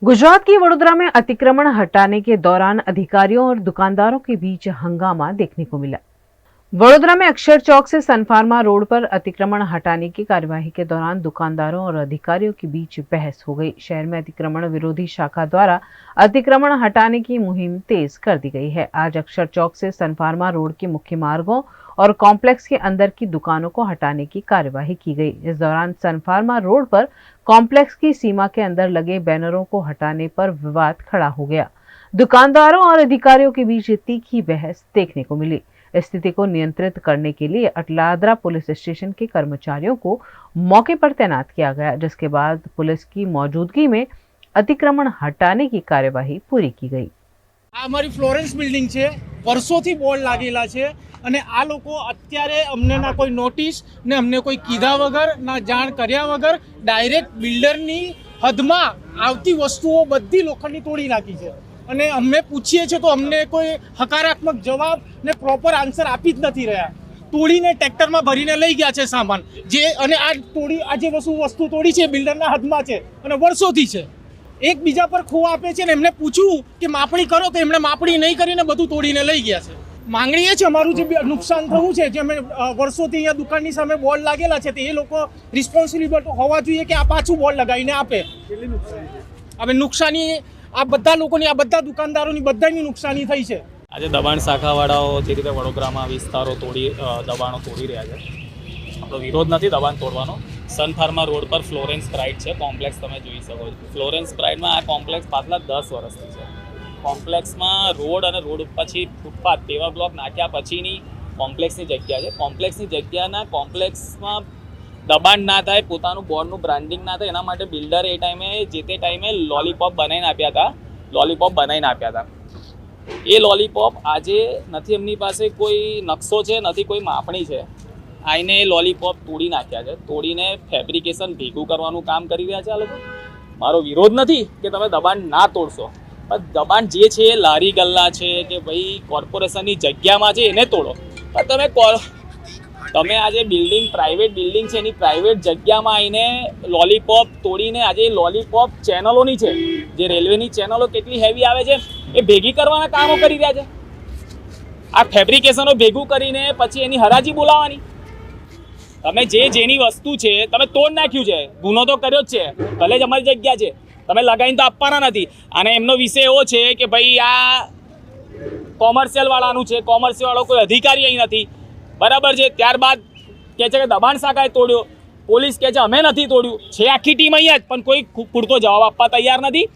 गुजरात की वडोदरा में अतिक्रमण हटाने के दौरान अधिकारियों और दुकानदारों के बीच हंगामा देखने को मिला। वडोदरा में अक्षर चौक से सनफार्मा रोड पर अतिक्रमण हटाने की कार्यवाही के दौरान दुकानदारों और अधिकारियों के बीच बहस हो गई। शहर में अतिक्रमण विरोधी शाखा द्वारा अतिक्रमण हटाने की मुहिम तेज कर दी गई है। आज अक्षर चौक से सनफार्मा रोड के मुख्य मार्गों और कॉम्प्लेक्स के अंदर की दुकानों को हटाने की कार्यवाही की गई। इस दौरान सनफार्मा रोड पर कॉम्प्लेक्स की सीमा के अंदर लगे बैनरों को हटाने पर विवाद खड़ा हो गया। दुकानदारों और अधिकारियों के बीच तीखी बहस देखने को मिली। स्थिति को नियंत्रित करने के लिए अटलादरा पुलिस स्टेशन के कर्मचारियों को मौके पर तैनात किया गया, जिसके बाद पुलिस की मौजूदगी में अतिक्रमण हटाने की कार्यवाही पूरी की गई। हमारी फ्लोरेंस बिल्डिंग છે, વર્ષોથી બોર્ડ લાગેલા છે અને આ લોકો અત્યારે અમને ના કોઈ નોટિસ ને અમને કોઈ કીધા વગર ના જાણ કર્યા વગર ડાયરેક્ટ બિલ્ડરની હદમાં આવતી વસ્તુઓ બધી લોખંડની તોડી નાખી છે અને અમે પૂછીએ છીએ તો અમને કોઈ હકારાત્મક જવાબ ને પ્રોપર આન્સર આપી જ નથી રહ્યા। તોડીને ટ્રેક્ટરમાં ભરીને લઈ ગયા છે સામાન જે અને આ જે વસ્તુ તોડી છે બિલ્ડરના હદમાં છે અને વર્ષોથી છે। એક બીજા પર ખો આપે છે ને એમને પૂછ્યું કે માપણી કરો તો એમણે માપણી નહીં કરીને બધું તોડીને લઈ ગયા છે। માંગણી એ છે અમારું જે નુકસાન થયું છે જે અમે વર્ષોથી અહીંયા દુકાનની સામે બોર્ડ લાગેલા છે તે એ લોકો રિસ્પોન્સિબલ હોવા જોઈએ કે આ પાછું બોર્ડ લગાવીને આપે। હવે નુકસાની આ બધા લોકોની આ બધા દુકાનદારોની બધાની નુકસાની થઈ છે। આજે દબાણ શાખાવાળાઓ જે રીતે વડોદરામાં વિસ્તારો દબાણો તોડી રહ્યા છે, આપણો વિરોધ નથી દબાણ તોડવાનો। સનફાર્મા રોડ પર ફ્લોરેન્સ પ્રાઇડ છે કોમ્પ્લેક્સ, તમે જોઈ શકો છો। ફ્લોરેન્સ પ્રાઇડમાં આ કોમ્પ્લેક્સ પાછલા 10 વર્ષથી છે। કોમ્પ્લેક્સમાં રોડ અને રોડ પછી ફૂટપાથ પેવર બ્લોક નાખ્યા પછીની કોમ્પ્લેક્સની જગ્યા છે। કોમ્પ્લેક્સની જગ્યાના કોમ્પ્લેક્સમાં દબાણ ના થાય, પોતાનું બોર્ડનું બ્રાન્ડિંગ ના થાય, એના માટે બિલ્ડર એ ટાઈમે જે તે ટાઈમે લોલીપોપ બનાવીને આપ્યા હતા। એ લોલીપોપ આજે નથી, એમની પાસે કોઈ નકશો છે, નથી કોઈ માપણી છે। આઈને લોલીપોપ તોડી નાખ્યા છે, તોડીને ફેબ્રિકેશન ભેગું કરવાનું કામ કરી રહ્યા છે આ લોકો। મારો વિરોધ નથી કે તમે દબાણ ના તોડશો, પણ દબાણ જે છે એ લારી ગલ્લા છે કે ભાઈ કોર્પોરેશનની જગ્યામાં છે એને તોડો। પણ તમે આજે બિલ્ડિંગ પ્રાઇવેટ બિલ્ડિંગ છે એની પ્રાઇવેટ જગ્યામાં આવીને લોલીપોપ તોડીને આજે લોલીપોપ ચેનલોની છે, જે રેલવેની ચેનલો કેટલી હેવી આવે છે એ ભેગી કરવાના કામો કરી રહ્યા છે। આ ફેબ્રિકેશનો ભેગું કરીને પછી એની હરાજી બોલાવવાની। તમે જેની વસ્તુ છે તમે તોડ નાખ્યું છે, ગુનો તો કર્યો જ છે, ભલે જ અમારી જગ્યા છે, તમે લગાવીને તો આપવાના નથી। અને એમનો વિષય એવો છે કે ભાઈ આ કોમર્શિયલ વાળાનું છે, કોમર્શિયલ વાળો કોઈ અધિકારી અહીં નથી, બરાબર છે। ત્યારબાદ કહે છે કે દબાણ શાખાએ તોડ્યો, પોલીસ કહે છે અમે નથી તોડ્યું, છે આખી ટીમ અહીંયા જ, પણ કોઈ પૂરતો જવાબ આપવા તૈયાર નથી।